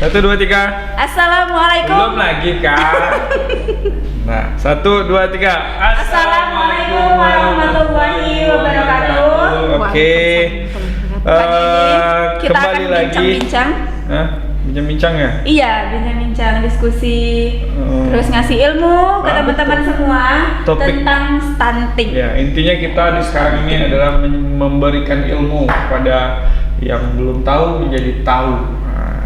1, 2, 3. Assalamualaikum. Belum lagi Kak. Nah, 1, 2, 3. Assalamualaikum warahmatullahi wabarakatuh. Oke. Pagi ini kita Kembali akan lagi. bincang-bincang. Hah? Bincang-bincang ya? Iya, bincang-bincang, diskusi, terus ngasih ilmu ke Ah, teman-teman betul. semua Topik. tentang stunting. Ya, intinya kita di sekarang ini adalah memberikan ilmu kepada yang belum tahu menjadi tahu. Nah,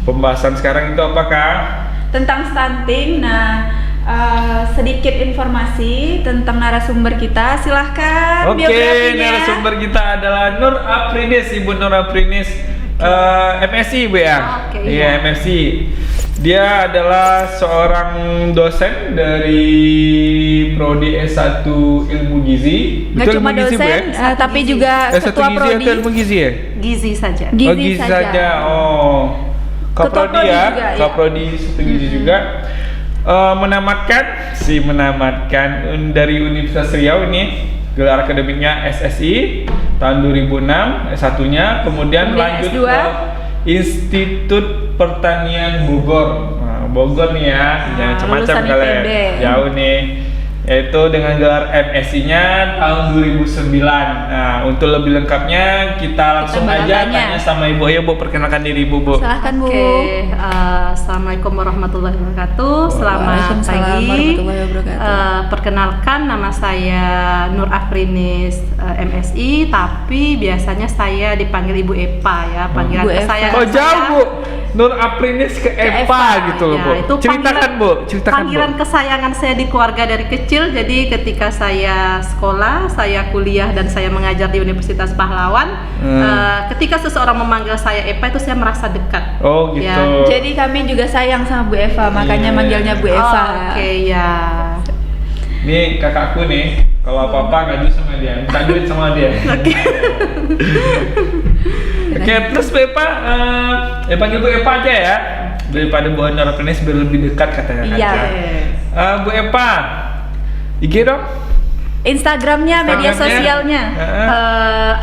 pembahasan sekarang itu apakah? Tentang stunting. Nah, sedikit informasi tentang narasumber kita. Silahkan Oke, biografinya. narasumber kita adalah Nur Afrinis, Ibu Nur Afrinis, MSI Bu ya? Oke, Iya, MSI. Dia adalah seorang dosen dari Prodi S1 Ilmu Gizi. Nggak Betul, cuma Ilmu Gizi, Bu, dosen, ya? tapi Gizi. juga S1 ketua Gizi prodi. atau Ilmu Gizi ya? Gizi saja. Gizi Oh, gizi saja. Oh. Ketua Kaprodi prodi ya, juga, iya. Kaprodi satu gizi juga. Menamatkan dari Universitas Riau ini gelar akademiknya SSI tahun 2006 S1-nya, kemudian lanjut S2. ke Institut Pertanian Bogor. Nah, Bogor nih ya, jangan macam-macam lulusan kalian. IPB. Jauh nih. Yaitu dengan gelar MSI-nya tahun 2009. Nah, untuk lebih lengkapnya kita langsung aja tanya. tanya sama Ibu. Ayo Bu, perkenalkan diri Ibu, Bu. Silahkan Bu. Oke, assalamualaikum warahmatullahi wabarakatuh. Selamat Waalaikumsalam pagi. warahmatullahi wabarakatuh. Perkenalkan, nama saya Nur Afrinis, MSI, tapi biasanya saya dipanggil Ibu Epa ya. Panggilan Bu Epa. kesayangan Kok saya. jauh Bu? Nur Afrinis ke Epa Epa, gitu loh Ya, Bu. itu Ceritakan Bu, ceritakan panggilan Bu. kesayangan saya di keluarga dari kecil. Jadi ketika saya sekolah, saya kuliah dan saya mengajar di Universitas Pahlawan, ketika seseorang memanggil saya Epa itu saya merasa dekat. Oh gitu. Ya, Jadi kami juga sayang sama Bu Eva, makanya Iya. manggilnya Bu Eva. Oke ya. Nih kakakku nih, kalau apa-apa ngadu sama dia, minta duit sama dia. Oke, terus Bu Epa, panggil Bu Epa aja ya, daripada Bu Nur Afrinis biar lebih dekat katanya. Iya. Bu Epa, IG dong. Instagramnya, media sosialnya.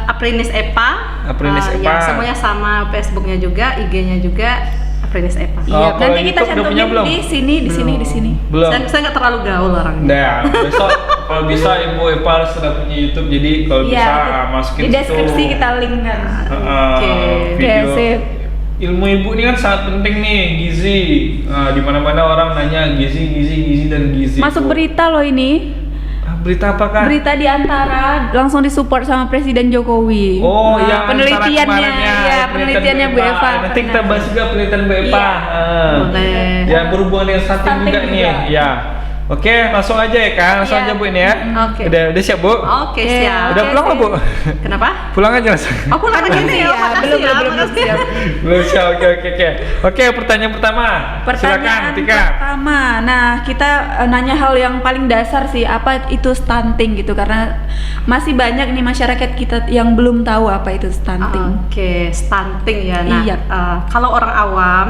Aprinis Epa. Aprinis Ya, Epa. semuanya sama, Facebooknya juga, IG-nya juga Aprinis Epa. Iya, Oh, kalau nanti kita YouTube udah punya cantumin belum? di sini, di sini, di sini. Belum. Saya nggak terlalu gaul orangnya. Nah, besok kalau bisa Ibu Epa harus sudah punya YouTube, jadi kalau Iya, bisa masukin di deskripsi situ. kita link kan. Oke. Video. Oke, sip. Ilmu ibu ini kan sangat penting nih, gizi. Nah, di mana-mana orang nanya gizi dan gizi. Masuk Bu. berita loh ini. Berita apa Kak? Berita di Antara langsung disupport sama Presiden Jokowi. Oh, Nah, yang penelitiannya, ya, penelitiannya Bu Eva. Nanti kita bahas juga penelitian Bu Eva. Iya. Boleh. Ya, berhubungan dengan stunting Stunting juga nih. juga. Ya. Oke, langsung aja ya Kak. Langsung Iya. aja Bu ini ya. Oke. Udah siap Bu? Oke, siap. Udah pulang belum Bu? Kenapa? Pulang aja langsung. Aku lagi gini ya, makasih belum, ya, belum makasih. siap. Belum siap. Oke. Oke, pertanyaan pertama. Pertanyaan Silakan, Tika. pertama, nah kita nanya hal yang paling dasar sih, apa itu stunting gitu, karena masih banyak nih masyarakat kita yang belum tahu apa itu stunting. Oke, stunting ya. Nah, Iya. kalau orang awam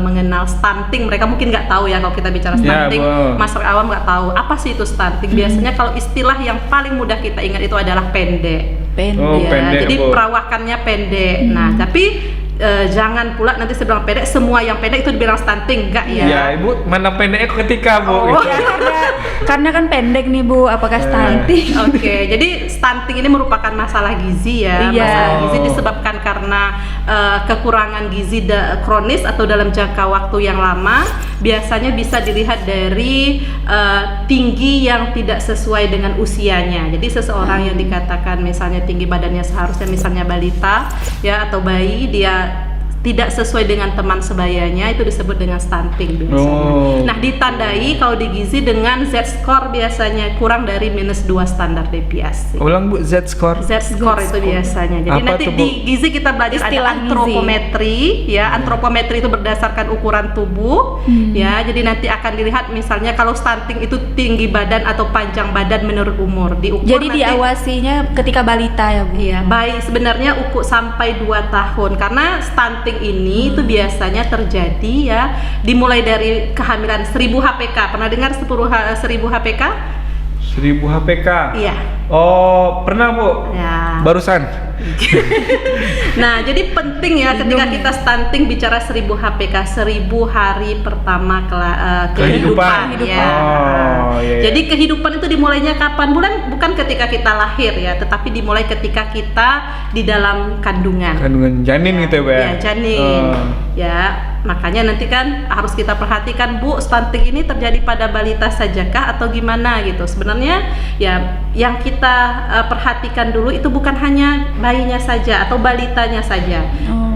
mengenal stunting, mereka mungkin nggak tahu ya kalau kita bicara Ya, stunting. Bu. Masyarakat awam nggak tahu apa sih itu stunting. Biasanya kalau istilah yang paling mudah kita ingat itu adalah pendek. Pendek. Oh, Ya, pendek, jadi Bu. perawakannya pendek. Nah, tapi jangan pula nanti saya bilang pendek, semua yang pendek itu dibilang stunting, enggak ya? Ya, Ibu mana pendeknya ketika Bu? Oh. Gitu. Ya, karena kan pendek nih Bu, apakah stunting? Oke, jadi stunting ini merupakan masalah gizi ya. Iya. Masalah gizi disebabkan karena kekurangan gizi kronis atau dalam jangka waktu yang lama. Biasanya bisa dilihat dari tinggi yang tidak sesuai dengan usianya. Jadi seseorang yang dikatakan misalnya tinggi badannya seharusnya misalnya balita ya atau bayi, dia tidak sesuai dengan teman sebayanya, itu disebut dengan stunting biasanya. Oh. Nah, ditandai kalau di gizi dengan Z-score biasanya kurang dari -2 standar deviasi. Ulang Bu, Z-score. Z-score itu biasanya. Jadi Apa nanti tuh, Bu? di gizi kita belajar ada Istilah gizi. antropometri ya. Antropometri itu berdasarkan ukuran tubuh ya. Jadi nanti akan dilihat misalnya kalau stunting itu tinggi badan atau panjang badan menurut umur. Diukur Jadi nanti, diawasinya ketika balita ya Bu? iya, baik sebenarnya ukur sampai 2 tahun karena stunting ini itu biasanya terjadi ya dimulai dari kehamilan 1000 HPK. Pernah dengar 1000 HPK? 1000 HPK. Iya. Oh, pernah Bu? Ya. Barusan. Nah, jadi penting ya ketika kita stunting bicara 1000 HPK, 1000 hari pertama kehidupan. Ya. Oh, iya. Jadi kehidupan itu dimulainya kapan? Bukan ketika kita lahir ya, tetapi dimulai ketika kita di dalam kandungan. Kandungan janin gitu ya, Bu ya? Ya, janin. Ya, makanya nanti kan harus kita perhatikan, Bu, stunting ini terjadi pada balita sajakah atau gimana gitu. Sebenarnya ya yang kita perhatikan dulu itu bukan hanya bayinya saja atau balitanya saja.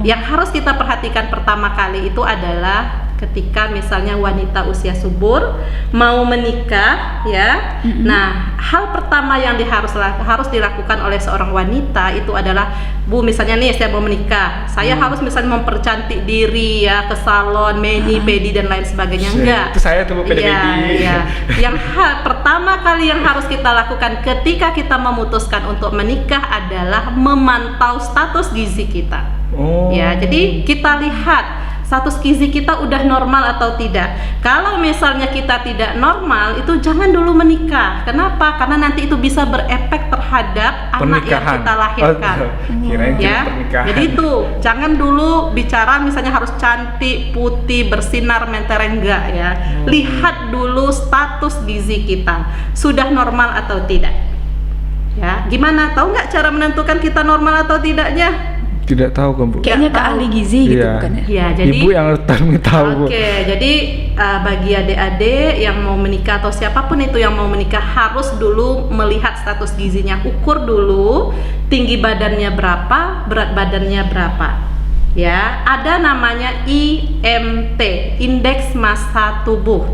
Yang harus kita perhatikan pertama kali itu adalah ketika misalnya wanita usia subur mau menikah ya. Nah, hal pertama yang harus dilakukan oleh seorang wanita itu adalah, Bu, misalnya nih saya mau menikah, saya harus misalnya mempercantik diri ya, ke salon, mani, pedi dan lain sebagainya. Enggak. Itu saya tuh pedi. Iya. Yang pertama kali yang harus kita lakukan ketika kita memutuskan untuk menikah adalah memantau status gizi kita. Ya, jadi kita lihat status gizi kita udah normal atau tidak. Kalau misalnya kita tidak normal, itu jangan dulu menikah. Kenapa? Karena nanti itu bisa berefek terhadap anak yang kita lahirkan. Ya. Jadi itu jangan dulu bicara misalnya harus cantik, putih, bersinar, mentereng, enggak ya. Lihat dulu status gizi kita sudah normal atau tidak. Ya, gimana? Tahu nggak cara menentukan kita normal atau tidaknya? Tidak tahu kan, Bu? Kayaknya ke ahli gizi gitu bukan ya? Iya, jadi Ibu yang harus tahu, Bu. Oke, jadi bagi adik-adik yang mau menikah atau siapapun itu yang mau menikah harus dulu melihat status gizinya, ukur dulu tinggi badannya berapa, berat badannya berapa. Ya, ada namanya IMT, indeks massa tubuh.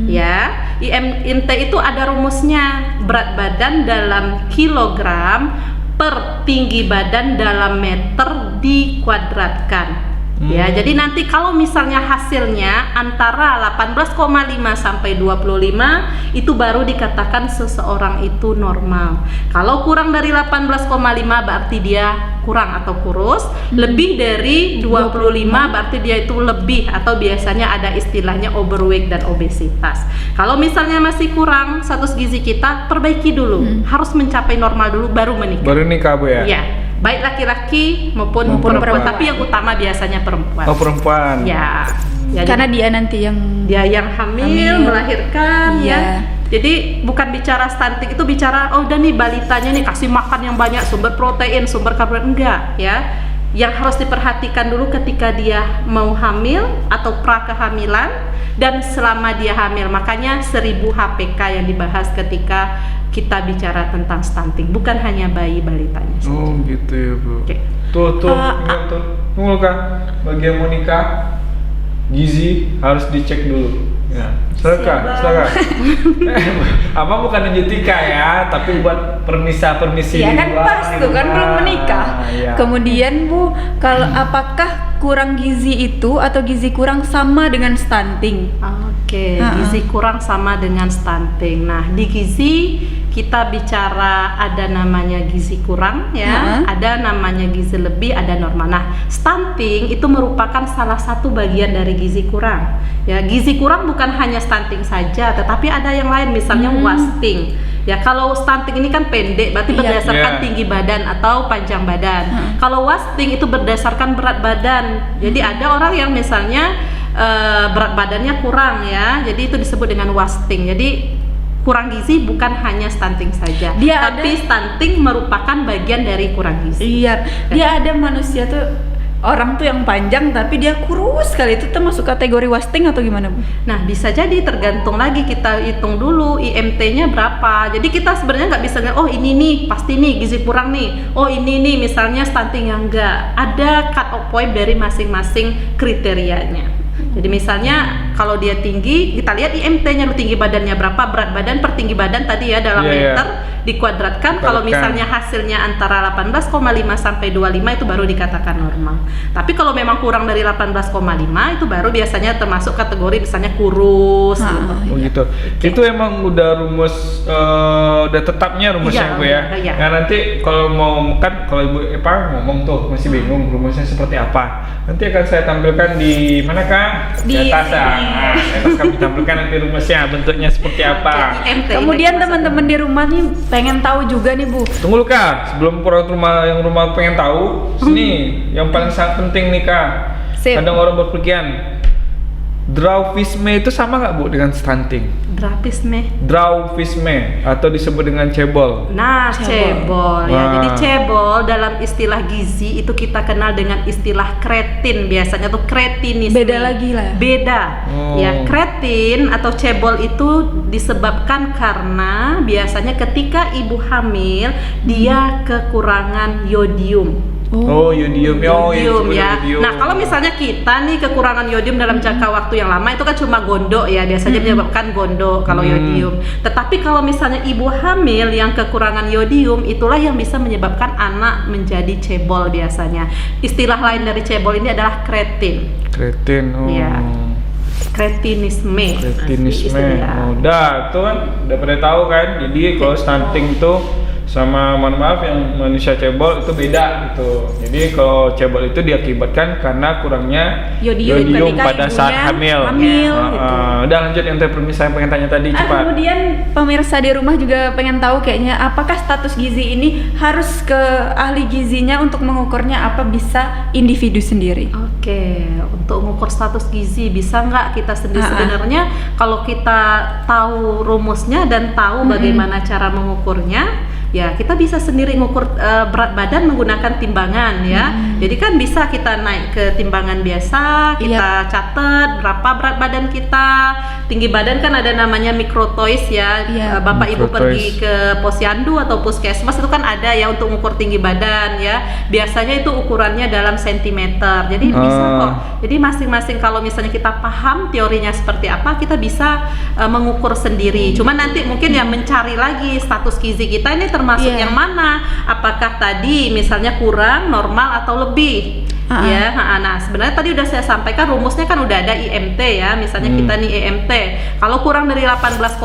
Ya, IMT itu ada rumusnya, berat badan dalam kilogram per tinggi badan dalam meter dikuadratkan. Ya, jadi nanti kalau misalnya hasilnya antara 18,5 sampai 25 itu baru dikatakan seseorang itu normal. Kalau kurang dari 18,5 berarti dia kurang atau kurus, lebih dari 25 berarti dia itu lebih atau biasanya ada istilahnya overweight dan obesitas. Kalau misalnya masih kurang status gizi kita, perbaiki dulu. Harus mencapai normal dulu baru menikah. Baru nikah, Bu ya? Iya. Baik laki-laki maupun perempuan, tapi yang utama biasanya perempuan. Oh, perempuan. Ya. Jadi Karena dia nanti yang hamil, melahirkan ya. Jadi bukan bicara stunting, itu bicara oh udah nih balitanya nih kasih makan yang banyak, sumber protein, sumber karbohidrat, enggak ya. Yang harus diperhatikan dulu ketika dia mau hamil atau pra kehamilan dan selama dia hamil. Makanya 1000 HPK yang dibahas ketika kita bicara tentang stunting, bukan hanya bayi balitanya saja. Oh gitu ya, Bu. Oke. Tuh, ingat tuh. Tunggu Kak, bagi yang mau nikah, gizi harus dicek dulu. Ya, silakan. Abang bukan nunjutika ya, tapi buat permisi ya di kan luar pas tuh kan belum menikah. Ya. Kemudian Bu, kalau apakah kurang gizi itu atau gizi kurang sama dengan stunting? Oke, gizi kurang sama dengan stunting. Nah, di gizi kita bicara ada namanya gizi kurang ya, ada namanya gizi lebih, ada normal. Nah, stunting itu merupakan salah satu bagian dari gizi kurang. Ya, gizi kurang bukan hanya stunting saja, tetapi ada yang lain, misalnya wasting. Ya, kalau stunting ini kan pendek, berarti berdasarkan tinggi badan atau panjang badan. Kalau wasting itu berdasarkan berat badan. Jadi ada orang yang misalnya berat badannya kurang ya, jadi itu disebut dengan wasting. Jadi kurang gizi bukan hanya stunting saja, tapi stunting merupakan bagian dari kurang gizi. Iya, dia ada manusia tuh orang tuh yang panjang tapi dia kurus sekali, itu termasuk kategori wasting atau gimana, Bu? Nah, bisa jadi tergantung lagi kita hitung dulu IMT-nya berapa. Jadi kita sebenarnya nggak bisa oh ini nih pasti nih gizi kurang nih, oh ini nih misalnya stunting yang enggak. Ada cut off point dari masing-masing kriterianya. Jadi misalnya kalau dia tinggi, kita lihat IMT-nya, tinggi badannya berapa, berat badan per tinggi badan tadi ya dalam meter dikuadratkan. Kalau misalnya hasilnya antara 18,5 sampai 25 itu baru dikatakan normal. Tapi kalau memang kurang dari 18,5 itu baru biasanya termasuk kategori misalnya kurus gitu. Oh gitu. Itu emang udah rumus udah tetapnya rumusnya, Bu ya. Nah, nanti kalau mau kan kalau Ibu ngomong tuh masih bingung rumusnya seperti apa. Nanti akan saya tampilkan di mana Kak? Di atas ya. Nah, akan kami tampilkan nanti rumusnya bentuknya seperti apa. IMT, Kemudian indeks teman-teman di rumah nih pengen tahu juga nih Bu. Tunggu lu Kak, sebelum yang rumah pengen tahu, sini yang paling sangat penting nih Kak. Sip. Kadang orang berpikiran, Dwarfisme itu sama nggak Bu dengan stunting? Dwarfisme. Dwarfisme atau disebut dengan cebol. Nah, cebol ya. Wah. Jadi cebol dalam istilah gizi itu kita kenal dengan istilah kretin. Biasanya tuh kretinisme. Beda lagi lah. Beda. Oh. Ya, kretin atau cebol itu disebabkan karena biasanya ketika ibu hamil dia kekurangan yodium. Oh, yodium. Yodium ya. Yodium. Nah, kalau misalnya kita nih kekurangan yodium dalam jangka waktu yang lama itu kan cuma gondok ya, biasanya menyebabkan gondok kalau yodium. Tetapi kalau misalnya ibu hamil yang kekurangan yodium, itulah yang bisa menyebabkan anak menjadi cebol biasanya. Istilah lain dari cebol ini adalah kretin. Kretin. Oh. Iya. Kretinisme. Kretinisme. Istilah. Udah, tuh kan udah pada tahu kan. Jadi kalau stunting tuh sama mohon maaf yang manusia cebol itu beda gitu. Jadi kalau cebol itu diakibatkan karena kurangnya Yodium ketika pada saat ibunya hamil. gitu. Udah lanjut yang permisi saya pengen tanya tadi cepat. Kemudian pemirsa di rumah juga pengen tahu kayaknya apakah status gizi ini harus ke ahli gizinya untuk mengukurnya apa bisa individu sendiri? Oke, untuk mengukur status gizi bisa nggak kita sendiri? Sebenarnya kalau kita tahu rumusnya dan tahu bagaimana cara mengukurnya, ya kita bisa sendiri mengukur berat badan menggunakan timbangan ya. Jadi kan bisa kita naik ke timbangan biasa, kita catat berapa berat badan kita. Tinggi badan kan ada namanya mikrotois ya. Bapak Ibu Mikrotois. pergi ke posyandu atau puskesmas itu kan ada ya untuk mengukur tinggi badan ya. Biasanya itu ukurannya dalam sentimeter. Jadi bisa kok. Jadi masing-masing kalau misalnya kita paham teorinya seperti apa, kita bisa mengukur sendiri. Cuma nanti mungkin ya mencari lagi status gizi kita ini termasuk yang mana? Apakah tadi misalnya kurang, normal atau lebih? Ya, nah sebenarnya tadi udah saya sampaikan rumusnya kan udah ada IMT ya. Misalnya kita nih IMT, kalau kurang dari 18,5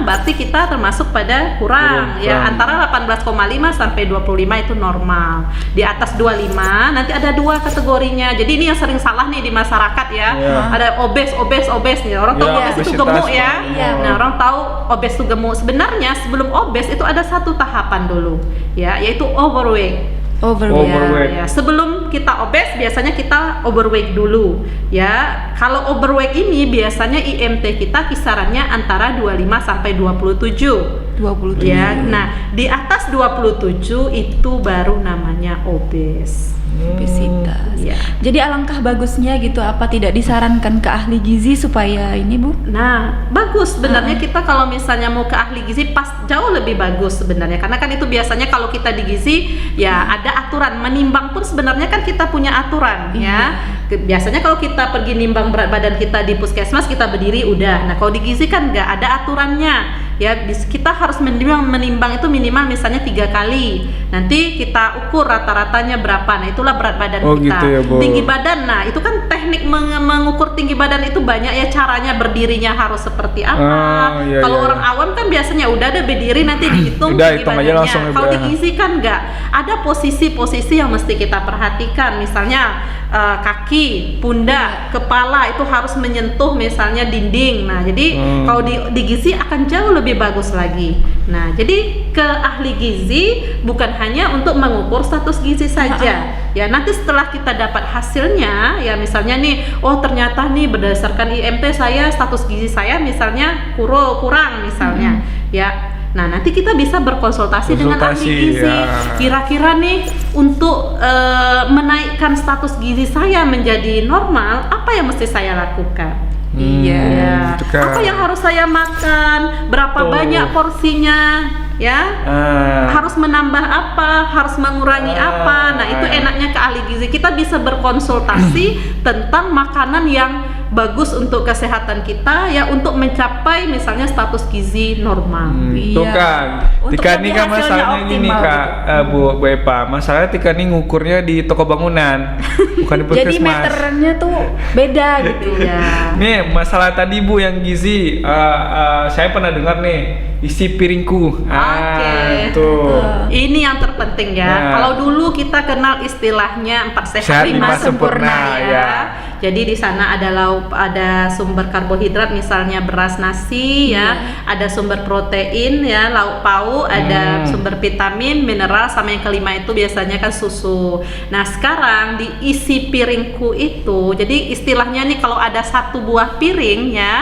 berarti kita termasuk pada kurang ya, antara 18,5 sampai 25 itu normal. Di atas 25 nanti ada dua kategorinya. Jadi ini yang sering salah nih di masyarakat ya. Ada obes nih. Orang tahu obes itu gemuk ya. Nah, orang tahu obes itu gemuk. Sebenarnya sebelum obes itu ada satu tahapan dulu ya, yaitu overweight. Overweight. Ya, sebelum kita obes biasanya kita overweight dulu ya. Kalau overweight ini biasanya IMT kita kisarannya antara 25 sampai 27 ya. Nah, di atas 27 itu baru namanya obes. Obesitas. Ya. Jadi alangkah bagusnya gitu, apa tidak disarankan ke ahli gizi supaya ini Bu? Nah, bagus sebenarnya kita kalau misalnya mau ke ahli gizi jauh lebih bagus sebenarnya, karena kan itu biasanya kalau kita di gizi ya ada aturan menimbang pun sebenarnya kan kita punya aturan ya. Biasanya kalau kita pergi nimbang berat badan kita di puskesmas kita berdiri udah. Nah, kalau di gizi kan nggak ada aturannya ya. Kita harus menimbang itu minimal misalnya 3 kali. Nanti kita ukur rata-ratanya berapa. Nah, itulah berat badan kita. Gitu ya, Bu. Tinggi badan. Nah, itu kan teknik mengukur tinggi badan itu banyak ya, caranya berdirinya harus seperti apa. Kalau orang awam kan biasanya udah ada berdiri nanti dihitung Udah, tinggi hitung aja badannya. langsung ya, Kalau Bu. di gizi kan nggak. Ada posisi-posisi yang mesti kita perhatikan. Misalnya kaki, pundak, kepala itu harus menyentuh misalnya dinding. Nah, jadi kalau di gizi akan jauh lebih bagus lagi. Nah, jadi ke ahli gizi bukan hanya untuk mengukur status gizi saja. Ya, nanti setelah kita dapat hasilnya, ya misalnya nih, oh ternyata nih berdasarkan IMT saya status gizi saya misalnya kurang misalnya. Ya. Nah, nanti kita bisa berkonsultasi dengan ahli gizi. Kira-kira nih untuk menaikkan status gizi saya menjadi normal, apa yang mesti saya lakukan? Iya. Gitu kan. Apa yang harus saya makan? Berapa banyak porsinya? Ya, harus menambah apa? Harus mengurangi apa? Nah, itu enaknya ke ahli gizi. Kita bisa berkonsultasi tentang makanan yang bagus untuk kesehatan kita ya, untuk mencapai misalnya status gizi normal. Itu kan. Untuk Tika ini lebih kan hasilnya masalahnya gini optimal Kak, Bu Epa. Masalahnya Tika ini ngukurnya di toko bangunan, bukan di Jadi puskesmas. meternya tuh beda gitu Ya. Nih masalah tadi Bu yang gizi, saya pernah dengar nih isi piringku. Oke. Tuh. Ini yang terpenting ya. Nah. Kalau dulu kita kenal istilahnya 4 sehat Sehat, 5 5 sempurna sempurna, ya. ya. Jadi di sana ada lauk ada sumber karbohidrat misalnya beras, nasi ya, ada sumber protein ya, lauk pauk, ada sumber vitamin, mineral, sama yang kelima itu biasanya kan susu. Nah, sekarang di isi piringku itu, jadi istilahnya nih kalau ada satu buah piring ya,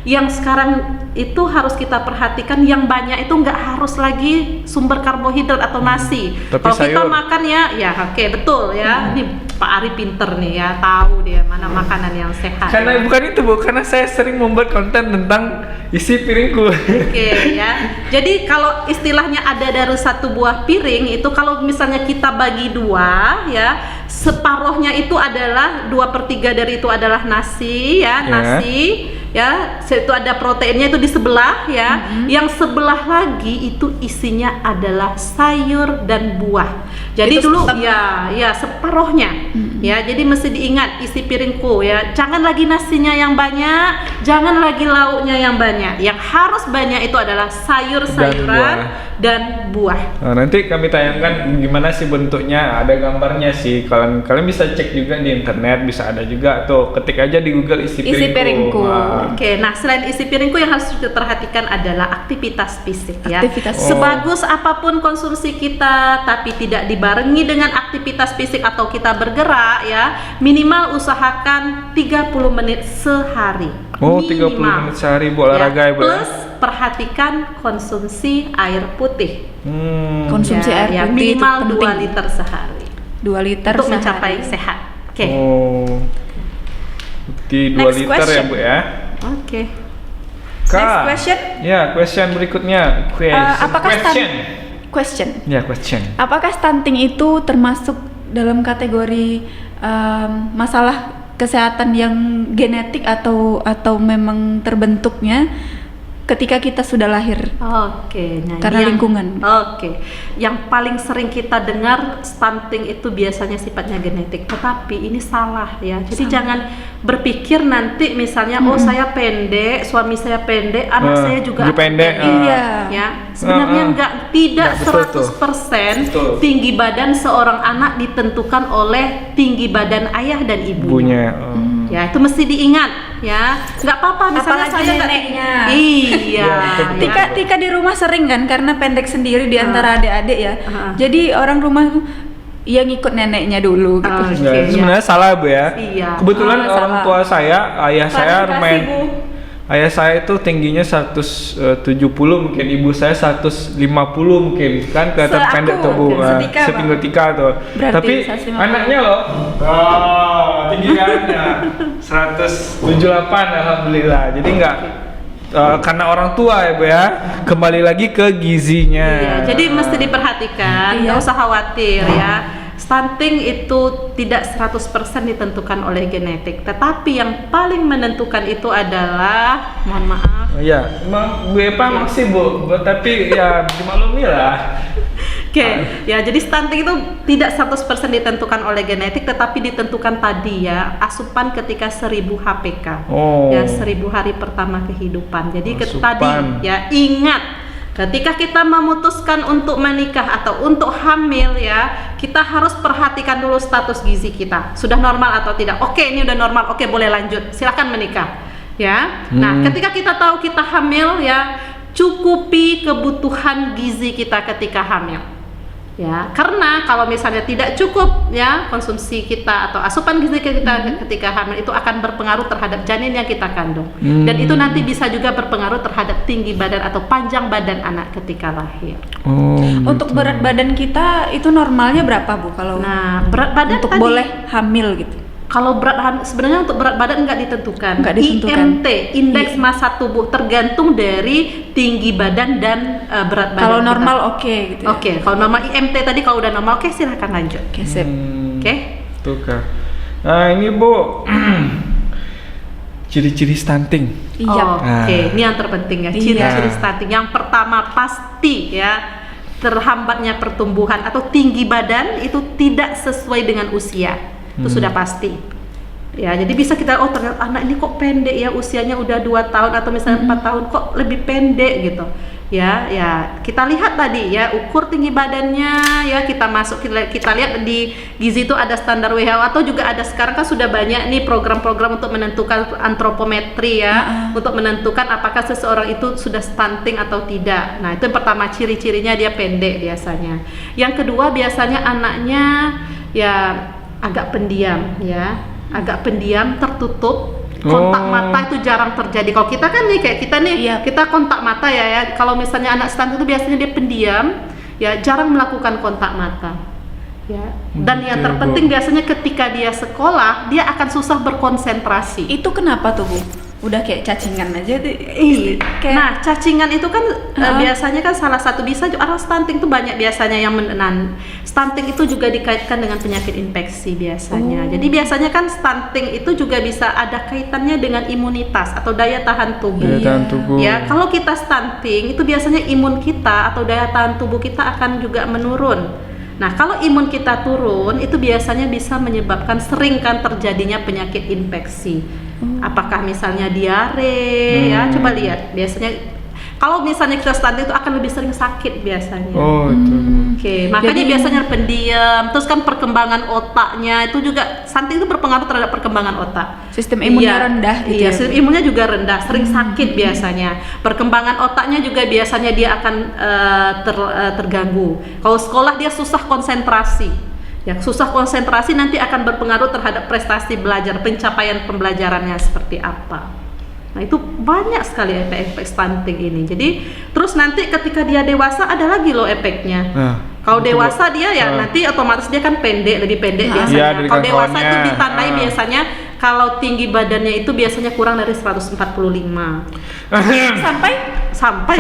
yang sekarang itu harus kita perhatikan yang banyak itu nggak harus lagi sumber karbohidrat atau nasi. Tapi Kalau kita sayur. makan ya oke, betul ya. Ini Pak Ari pinter nih ya, tahu dia mana makanan yang sehat. Karena bukan itu Bu, karena saya sering membuat konten tentang isi piringku. Oke ya. Jadi kalau istilahnya ada dari satu buah piring itu, kalau misalnya kita bagi dua ya, separuhnya itu adalah 2/3 dari itu adalah nasi ya, nasi ya, itu ada proteinnya itu di sebelah ya. Yang sebelah lagi itu isinya adalah sayur dan buah. Jadi Itu dulu setengah. ya separuhnya ya. Jadi mesti diingat isi piringku ya. Jangan lagi nasinya yang banyak, jangan lagi lauknya yang banyak. Yang harus banyak itu adalah sayur-sayuran dan buah. Nah, nanti kami tayangkan gimana sih bentuknya, ada gambarnya sih. Kalian bisa cek juga di internet, bisa ada juga tuh. Ketik aja di Google isi Isi piringku. Nah, Oke, nah selain isi piringku yang harus kita perhatikan adalah aktivitas fisik ya. Aktivitas fisik. Sebagus apapun konsumsi kita, tapi tidak dibarengi dengan aktivitas fisik atau kita bergerak ya, minimal usahakan 30 menit sehari. Oh, 30 Minimal. menit sehari Bu olahraga ya Bu. Plus perhatikan konsumsi air putih. Konsumsi air Ya, putih itu minimal 2 penting. liter sehari 2 liter untuk sehari. mencapai sehat. Oke. Oh. Di 2 Next liter ya question. Bu ya. Oke. Next question. Ya, question berikutnya. Apakah question. Question. Ya, question. Apakah stunting itu termasuk dalam kategori masalah kesehatan yang genetik atau memang terbentuknya ketika kita sudah lahir? Oke, nah Karena ini lingkungan. Oke, yang paling sering kita dengar stunting itu biasanya sifatnya genetik, tetapi ini salah ya. Jadi jangan berpikir nanti misalnya oh saya pendek, suami saya pendek, anak saya juga dia akan pendek, Iya. Ya, sebenarnya tidak Nggak, betul tuh. 100% Betul. tinggi badan seorang anak ditentukan oleh tinggi badan ayah dan ibunya. Ibunya. Ya, itu mesti diingat ya. Nggak apa-apa misalnya Apalagi saya nggak neneknya. Iya. betul. ya. Tika di rumah sering kan karena pendek sendiri di antara adik-adik ya. Jadi orang rumah yang ikut neneknya dulu gitu. Oke, Ya, ya. sebenarnya salah Bu ya. Iya. Kebetulan Ah, orang salah. tua saya, ayah saya Klarifikasi, lumayan. Bu. Ayah saya itu tingginya 170 mungkin, ibu saya 150 mungkin, kan kelihatan Seaku, pendek tuh Bu. setika, Bang. Setinggal Tika tuh. Berarti Tapi 150. anaknya loh, tinggi kan ya, 178 alhamdulillah. Jadi enggak karena orang tua ya Bu ya. Kembali lagi ke gizinya. Iya, jadi mesti diperhatikan, nggak Iya. usah khawatir ya. Stunting itu tidak 100% ditentukan oleh genetik, tetapi yang paling menentukan itu adalah, mohon maaf, Iya, emang Bu Epa masih Bu, tapi ya dimaklumi lah. oke, ya jadi stunting itu tidak 100% ditentukan oleh genetik, tetapi ditentukan tadi ya, asupan ketika 1000 HPK, Oh. ya 1000 hari pertama kehidupan. Jadi Asupan. tadi ya ingat. Ketika kita memutuskan untuk menikah atau untuk hamil ya, kita harus perhatikan dulu status gizi kita. Sudah normal atau tidak? Oke, ini udah normal. Oke, boleh lanjut. Silakan menikah. Ya. Nah, ketika kita tahu kita hamil ya, cukupi kebutuhan gizi kita ketika hamil. Ya, karena kalau misalnya tidak cukup ya konsumsi kita atau asupan gizi kita ketika hamil itu akan berpengaruh terhadap janin yang kita kandung. Dan itu nanti bisa juga berpengaruh terhadap tinggi badan atau panjang badan anak ketika lahir. Oh. Untuk berat badan kita itu normalnya berapa Bu kalau Nah, berat badan untuk tadi boleh hamil gitu? kalau sebenarnya untuk berat badan nggak ditentukan. Nggak ditentukan. IMT, indeks massa tubuh, tergantung dari tinggi badan dan berat badan. Kalau kita. normal oke gitu. Ya? Oke, kalau normal IMT tadi kalau udah normal oke silahkan lanjut. Oke, sip. Oke. Tuh Kak. Nah ini Bu, ciri-ciri stunting. Iya. Oke, ini yang terpenting ya, Iya. ciri-ciri stunting. Yang pertama pasti ya terhambatnya pertumbuhan atau tinggi badan itu tidak sesuai dengan usia. Itu sudah pasti. Ya, jadi bisa kita ternyata anak ini kok pendek ya, usianya udah 2 tahun atau misalnya 4 tahun kok lebih pendek gitu. ya kita lihat tadi ya, ukur tinggi badannya ya, kita lihat di gizi itu ada standar WHO, atau juga ada sekarang kan sudah banyak nih program-program untuk menentukan antropometri ya, untuk menentukan apakah seseorang itu sudah stunting atau tidak. Nah itu yang pertama, ciri-cirinya dia pendek biasanya. Yang kedua biasanya anaknya ya agak pendiam ya, agak pendiam, tertutup. Kontak mata itu jarang terjadi. Kalau kita kan nih kayak kita nih, kita kontak mata ya. Kalau misalnya anak stunting itu biasanya dia pendiam, ya jarang melakukan kontak mata. Ya. Dan yang terpenting biasanya ketika dia sekolah, dia akan susah berkonsentrasi. Itu kenapa tuh Bu? Udah kayak cacingan aja tuh. Nah, cacingan itu kan biasanya kan salah satu, bisa orang stunting itu banyak biasanya yang stunting itu juga dikaitkan dengan penyakit infeksi biasanya. Jadi biasanya kan stunting itu juga bisa ada kaitannya dengan imunitas atau daya tahan tubuh. Daya tahan tubuh. Ya, kalau kita stunting itu biasanya imun kita atau daya tahan tubuh kita akan juga menurun. Nah, kalau imun kita turun, itu biasanya bisa menyebabkan sering kan terjadinya penyakit infeksi. Apakah misalnya diare, ya coba lihat. Biasanya kalau misalnya kita stunting itu akan lebih sering sakit biasanya. Oke, makanya biasanya pendiam. Terus kan perkembangan otaknya itu juga, stunting itu berpengaruh terhadap perkembangan otak. Sistem imunnya rendah gitu. Iya, sistem imunnya juga rendah, sering sakit biasanya. Perkembangan otaknya juga biasanya dia akan terganggu. Kalau sekolah dia susah konsentrasi. Ya, susah konsentrasi nanti akan berpengaruh terhadap prestasi belajar, pencapaian pembelajarannya seperti apa. Nah, itu banyak sekali efek-efek stunting ini. Jadi, terus nanti ketika dia dewasa ada lagi loh efeknya. Kalau dewasa dia ya nanti otomatis dia kan lebih pendek biasanya. Kalau dewasa itu ditandai biasanya kalau tinggi badannya itu biasanya kurang dari 145. Sampai.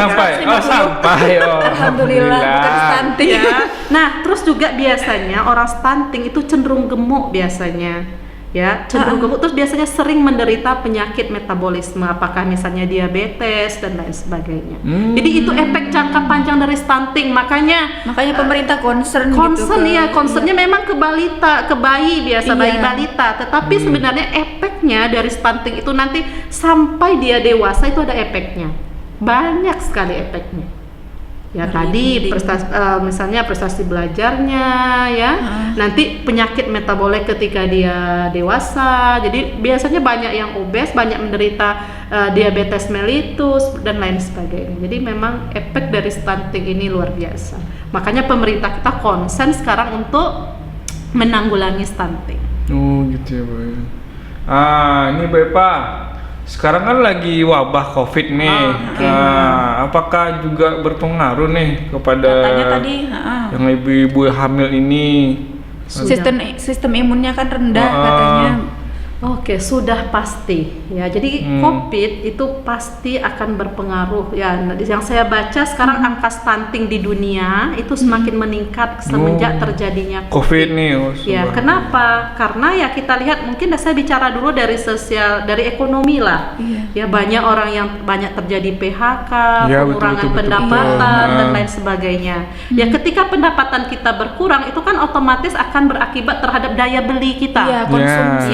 Alhamdulillah bukan stunting. Ya. Nah, terus juga biasanya orang stunting itu cenderung gemuk biasanya. Ya, cenderung gemuk, terus biasanya sering menderita penyakit metabolisme, apakah misalnya diabetes dan lain sebagainya. Jadi itu efek jangka panjang dari stunting, makanya pemerintah concern ya, concernnya memang ke bayi biasa, bayi balita, tetapi sebenarnya efeknya dari stunting itu nanti sampai dia dewasa itu ada efeknya, banyak sekali efeknya. Ya tadi misalnya prestasi belajarnya ya, nanti penyakit metabolik ketika dia dewasa. Jadi biasanya banyak yang obes, banyak menderita diabetes mellitus dan lain sebagainya. Jadi memang efek dari stunting ini luar biasa. Makanya pemerintah kita konsen sekarang untuk menanggulangi stunting. Oh gitu ya Bu. Ini Bapak, sekarang kan lagi wabah COVID nih. Apakah juga berpengaruh nih kepada yang ibu-ibu hamil ini? Sistem imunnya kan rendah katanya. Oke, sudah pasti ya. Jadi COVID itu pasti akan berpengaruh ya. Yang saya baca sekarang angka stunting di dunia itu semakin meningkat semenjak terjadinya COVID nih. Ya, kenapa? Karena ya kita lihat, mungkin saya bicara dulu dari ekonomi lah. Ya, banyak orang yang banyak terjadi PHK, pengurangan pendapatan dan lain sebagainya. Ya, ketika pendapatan kita berkurang itu kan otomatis akan berakibat terhadap daya beli kita. Iya, konsumsi.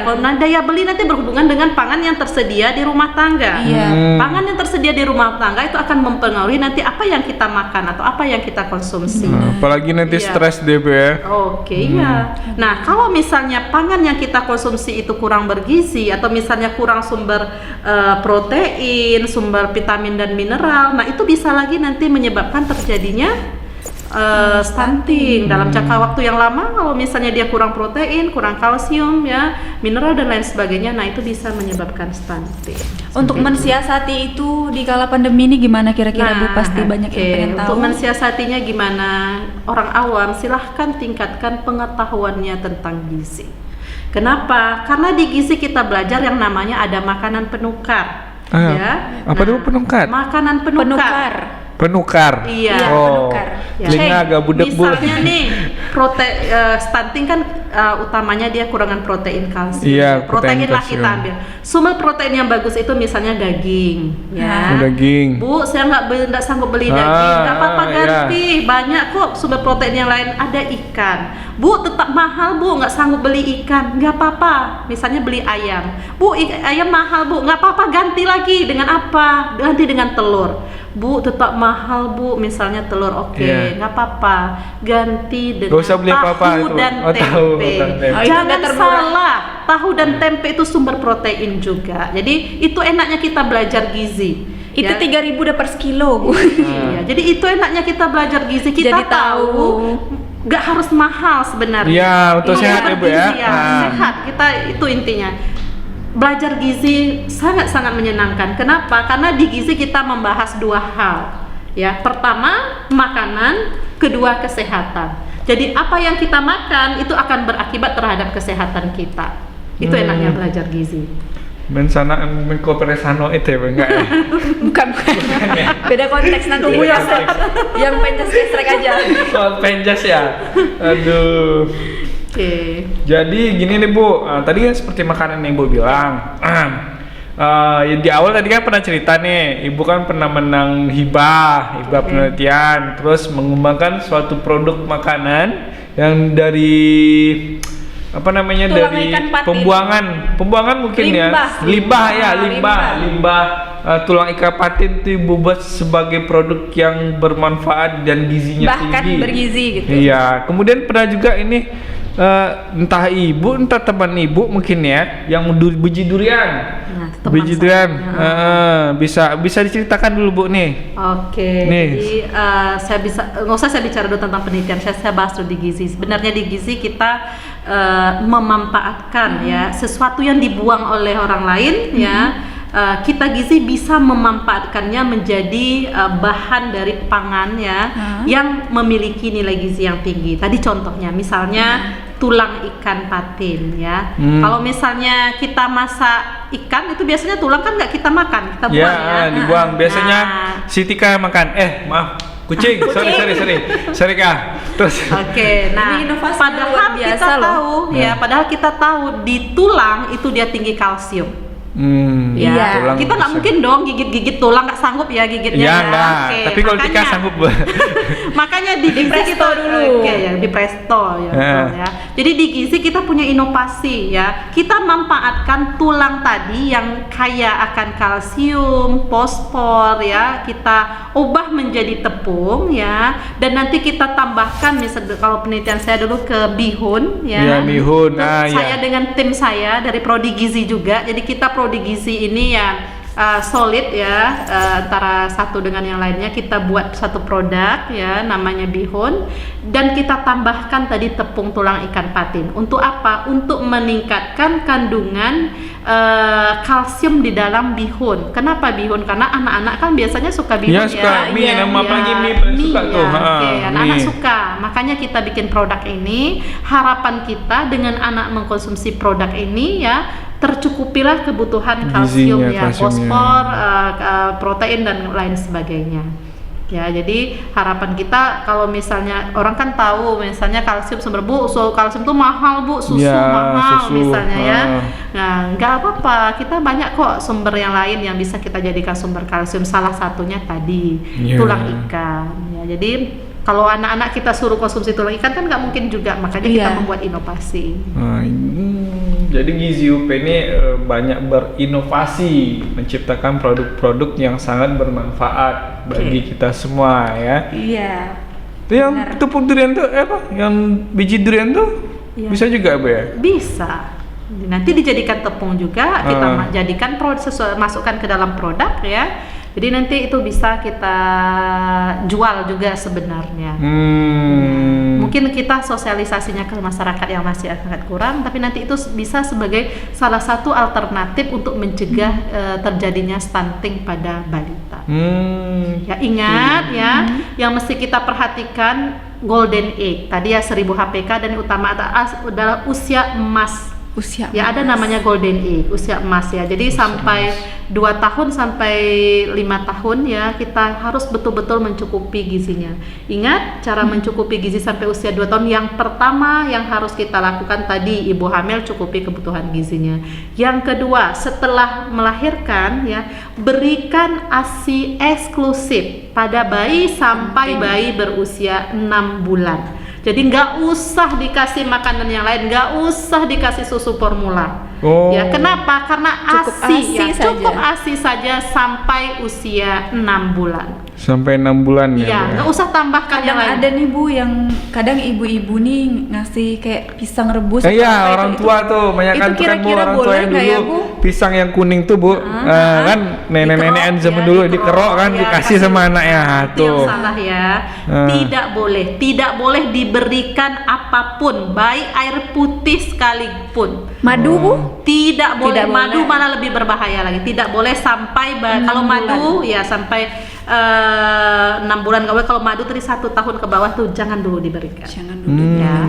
Nah, daya beli nanti berhubungan dengan pangan yang tersedia di rumah tangga. Pangan yang tersedia di rumah tangga itu akan mempengaruhi nanti apa yang kita makan atau apa yang kita konsumsi. Apalagi nanti stres deh ya. Nah, kalau misalnya pangan yang kita konsumsi itu kurang bergizi atau misalnya kurang sumber protein, sumber vitamin dan mineral, nah itu bisa lagi nanti menyebabkan terjadinya stunting dalam jangka waktu yang lama. Kalau misalnya dia kurang protein, kurang kalsium ya, mineral dan lain sebagainya, nah itu bisa menyebabkan stunting. Untuk mensiasati itu di kala pandemi ini gimana kira-kira Bu? Pasti banyak yang pengen tahu. Untuk mensiasatinya gimana? Orang awam silahkan tingkatkan pengetahuannya tentang gizi. Kenapa? Karena di gizi kita belajar yang namanya ada makanan penukar. Apa dulu penukar? Makanan Penukar. Iya, penukar. Telinga agak budek Bu. Misalnya nih, stunting kan utamanya dia kurangan protein kalsium. Iya, protein lah kita ambil. Sumber protein yang bagus itu misalnya daging, ya. Daging. Bu, saya nggak sanggup beli daging. Nggak apa-apa, ganti. Banyak kok sumber protein yang lain. Ada ikan. Bu, tetap mahal Bu, nggak sanggup beli ikan. Nggak apa-apa. Misalnya beli ayam. Bu, ayam mahal Bu, nggak apa-apa, ganti lagi dengan apa? Ganti dengan telur. Bu tetap mahal Bu, misalnya telur, oke, Iya. nggak apa-apa, ganti dengan Gak usah beli apa-apa tahu itu. dan Oh, tahu tempe. dan tempe. Oh, itu Jangan udah termurah. salah, tahu dan tempe itu sumber protein juga. Jadi itu enaknya kita belajar gizi. Itu ya. 3.000 udah per sekilo, Bu. Iya, jadi itu enaknya kita belajar gizi. Kita Jadi tahu. nggak harus mahal sebenarnya. Iya, untuk Ini sehat ya, Bu, ya. bergizi Ah. Sehat, kita itu intinya. Belajar gizi sangat-sangat menyenangkan. Kenapa? Karena di gizi kita membahas dua hal. Ya, pertama makanan, kedua kesehatan. Jadi apa yang kita makan itu akan berakibat terhadap kesehatan kita. Itu enaknya belajar gizi. Mensana menkoperesano itu ya, enggak ya? Bukan. Beda konteks nanti. Beda Yang- konteks. Yang penjas gestrek aja. Oh, penjas ya. Aduh. Oke. Jadi gini nih Bu, tadi kan seperti makanan yang Ibu bilang. Ya di awal tadi kan pernah cerita nih, Ibu kan pernah menang hibah penelitian, terus mengembangkan suatu produk makanan yang dari apa namanya, Tulang dari ikan patin. pembuangan mungkin Limbah. ya, limbah Limbah. tulang ikan patin itu Ibu buat sebagai produk yang bermanfaat dan gizinya Bahkan tinggi. bergizi gitu. Iya, kemudian pernah juga ini entah Ibu, entah teman Ibu mungkin ya, yang biji durian. Nah, teman Biji saya. durian, bisa diceritakan dulu Bu nih. Oke, Nih. jadi saya bisa nggak usah saya bicara dulu tentang penelitian, saya bahas dulu di gizi. Sebenarnya di gizi kita memanfaatkan ya sesuatu yang dibuang oleh orang lain ya. Kita gizi bisa memanfaatkannya menjadi bahan dari pangan ya yang memiliki nilai gizi yang tinggi. Tadi contohnya misalnya tulang ikan patin ya. Kalau misalnya kita masak ikan itu biasanya tulang kan nggak kita makan, kita buang ya. Dibuang. Biasanya Nah. si Tika yang makan. Maaf, kucing. Sorry Kak. Terus. Oke, nah Ini inovasi padahal luar biasa kita loh. tahu ya, padahal kita tahu di tulang itu dia tinggi kalsium. Iya. Ya, tulang kita nggak bisa. mungkin dong gigit-gigit tulang, nggak sanggup ya gigitnya. Ya ya. enggak, Oke, tapi kalau Tika makanya- sanggup Bu. Makanya di gizi presto kita dulu. Oke ya, di presto ya, betul ya. Jadi di gizi kita punya inovasi ya. Kita manfaatkan tulang tadi yang kaya akan kalsium, fosfor ya. Kita ubah menjadi tepung ya. Dan nanti kita tambahkan misalnya kalau penelitian saya dulu ke bihun ya. Iya, bihun. Terus saya Ya. dengan tim saya dari Prodi Gizi juga. Jadi kita Prodi Gizi ini yang solid ya, antara satu dengan yang lainnya kita buat satu produk ya namanya bihun, dan kita tambahkan tadi tepung tulang ikan patin. Untuk apa? Untuk meningkatkan kandungan kalsium di dalam bihun. Kenapa bihun? Karena anak-anak kan biasanya suka bihun Iya, suka mie, iya, nama iya. apalagi mie paling suka ya. tuh. Oke, anak-anak Mie. suka. Makanya kita bikin produk ini. Harapan kita dengan anak mengkonsumsi produk ini ya tercukupilah kebutuhan kalsium Gizinya, ya, kalsiumnya. fosfor, protein dan lain sebagainya. Ya, jadi harapan kita kalau misalnya orang kan tahu misalnya kalsium sumber kalsium tuh mahal Bu, susu Ya, mahal susu. misalnya ya. Nah, nggak apa-apa, kita banyak kok sumber yang lain yang bisa kita jadikan sumber kalsium. Salah satunya tadi Ya. tulang ikan. Ya, jadi kalau anak-anak kita suruh konsumsi tulang ikan kan nggak mungkin juga, makanya kita Iya. membuat inovasi. Jadi Gizi UP ini banyak berinovasi, menciptakan produk-produk yang sangat bermanfaat bagi kita semua ya. Iya. Itu yang Benar. tepung durian tuh apa? Yang biji durian tuh Iya. bisa juga Bu ya? Bisa. Nanti dijadikan tepung juga, kita jadikan masukkan ke dalam produk ya. Jadi nanti itu bisa kita jual juga sebenarnya. Mungkin kita sosialisasinya ke masyarakat yang masih agak kurang, tapi nanti itu bisa sebagai salah satu alternatif untuk mencegah terjadinya stunting pada balita. Ya ingat ya, yang mesti kita perhatikan golden age. Tadi ya 1000 HPK dan yang utama adalah usia emas. Usia Ya ada emas. namanya golden age, usia emas ya. Jadi sampai 2 tahun sampai 5 tahun ya kita harus betul-betul mencukupi gizinya. Ingat cara mencukupi gizi sampai usia 2 tahun, yang pertama yang harus kita lakukan tadi ibu hamil cukupi kebutuhan gizinya. Yang kedua setelah melahirkan ya berikan ASI eksklusif pada bayi sampai bayi berusia 6 bulan. Jadi nggak usah dikasih makanan yang lain, nggak usah dikasih susu formula. Oh. Ya, kenapa? Karena Cukup ASI, ASI ya, saja. cukup ASI saja sampai usia 6 bulan. Sampai 6 bulan ya, Bu, Iya, ya? nggak usah tambahkan Kadang yang lain. ada nih Bu yang kadang ibu-ibu nih ngasih kayak pisang rebus atau apa Iya, itu- orang itu- tua tuh banyak kan itu tuh kan, Bu, kira-kira orang tua boleh yang nggak dulu ya, Bu? pisang yang kuning tuh, Bu. Kan nenek-nenek Dikerok, zaman ya, dulu dikerok kan ya, dikasih kasih. sama anaknya Itu yang tuh. salah ya. Ah. Tidak boleh diberikan apapun, baik air putih sekalipun. Madu Bu? Tidak boleh. Tidak Madu boleh. malah lebih berbahaya lagi. Tidak boleh sampai kalau 6 madu ya sampai 6 bulan nggak boleh. Kalau madu dari 1 tahun ke bawah tuh jangan dulu diberikan. Jangan dulu.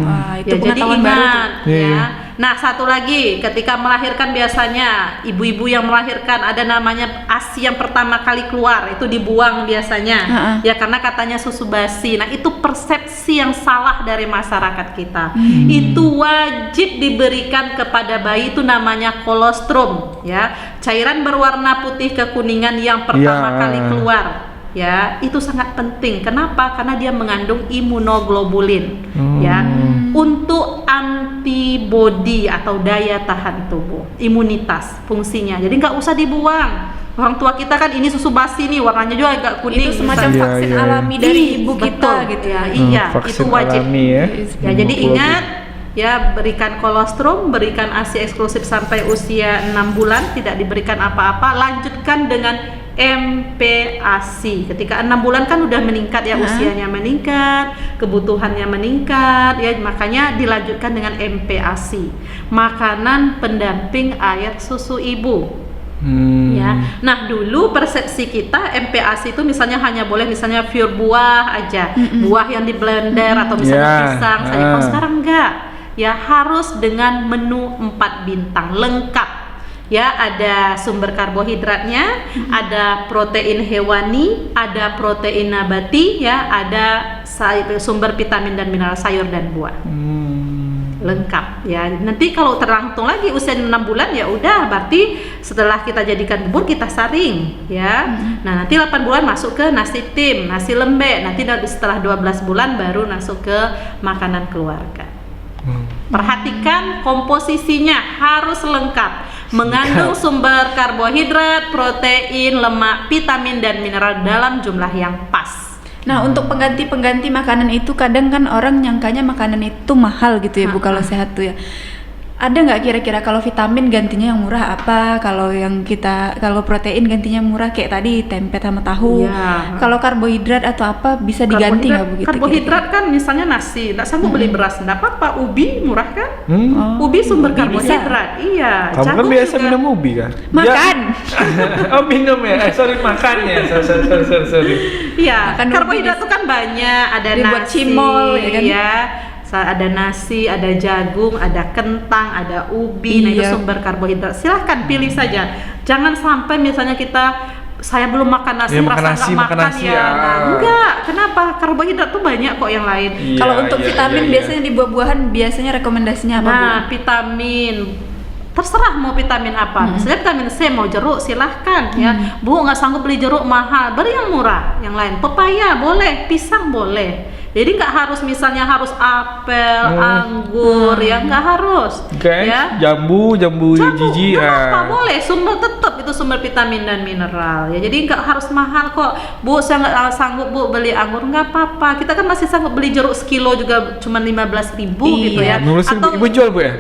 Wah, itu Ya, jadi pengetahuan baru tuh. ingat Iya, ya. iya. Nah, satu lagi, ketika melahirkan biasanya ibu-ibu yang melahirkan ada namanya ASI yang pertama kali keluar, itu dibuang biasanya. Ya karena katanya susu basi. Nah, itu persepsi yang salah dari masyarakat kita. Itu wajib diberikan kepada bayi, itu namanya kolostrum ya. Cairan berwarna putih kekuningan yang pertama Ya. kali keluar. Ya, itu sangat penting. Kenapa? Karena dia mengandung imunoglobulin, ya, untuk antibodi atau daya tahan tubuh, imunitas fungsinya. Jadi nggak usah dibuang. Orang tua kita kan ini susu basi nih, warnanya juga agak kuning. Itu semacam Iya, vaksin iya. alami dari ibu Betul, kita gitu ya. Iya, vaksin itu wajib. alami ya. Ya, jadi ingat ya, berikan kolostrum, berikan ASI eksklusif sampai usia 6 bulan, tidak diberikan apa-apa, lanjutkan dengan MPASI. Ketika 6 bulan kan udah meningkat ya, usianya meningkat, kebutuhannya meningkat ya, makanya dilanjutkan dengan MPASI, makanan pendamping air susu ibu. Ya, nah dulu persepsi kita MPASI itu misalnya hanya boleh misalnya pure buah aja, buah yang di blender atau misalnya Ya, pisang saja. Kalau sekarang enggak, ya harus dengan menu 4 bintang lengkap. Ya, ada sumber karbohidratnya, ada protein hewani, ada protein nabati, ya, ada sumber vitamin dan mineral sayur dan buah. Lengkap ya. Nanti kalau terhitung lagi usia 6 bulan ya udah, berarti setelah kita jadikan bubur kita saring ya. Nah, nanti 8 bulan masuk ke nasi tim, nasi lembek. Nanti setelah 12 bulan baru masuk ke makanan keluarga. Perhatikan komposisinya harus lengkap, mengandung sumber karbohidrat, protein, lemak, vitamin dan mineral dalam jumlah yang pas. Nah, untuk pengganti makanan itu kadang kan orang nyangkanya makanan itu mahal gitu ya Bu, kalau sehat tuh ya. Ada nggak kira-kira kalau vitamin gantinya yang murah apa? Kalau protein gantinya murah kayak tadi tempe sama tahu. Iya. Kalau karbohidrat atau apa bisa diganti nggak begitu? Karbohidrat kan misalnya nasi, nggak sanggup beli beras, nggak apa-apa. Ubi murah kan? Ubi sumber ubi karbohidrat. Iya. Kamu kan jagung biasa juga. minum ubi kan? Makan. Oh, minum ya? Sorry, makan ya. Sorry. Iya, Makan ubi karbohidrat itu kan banyak, ada dibuat nasi, cimol, ya kan? ada nasi, ada jagung, ada kentang, ada ubi. Nah, itu Iya. sumber karbohidrat. Silahkan pilih saja. Jangan sampai misalnya saya belum makan nasi, Ya, makan merasa nasi, nggak makan makan nasi, ya. ya. Nah, enggak. Kenapa? Karbohidrat tuh banyak kok yang lain. Iya, Kalau untuk iya, vitamin iya, iya. biasanya di buah-buahan biasanya rekomendasinya apa Bu? Nah, vitamin terserah mau vitamin apa. Misalnya vitamin C mau jeruk silahkan ya. Bu nggak sanggup beli jeruk mahal, beli yang murah. Yang lain pepaya boleh, pisang boleh. Jadi nggak harus misalnya harus apel, anggur ya, nggak harus. Guys, Ya. jambu jiji nggak apa-apa, ya. boleh, sumber tetap itu sumber vitamin dan mineral ya. Jadi nggak harus mahal kok. Bu, saya nggak sanggup Bu beli anggur, nggak apa-apa. Kita kan masih sanggup beli jeruk sekilo juga cuma 15.000 gitu ya. Nulis ibu jual Bu ya?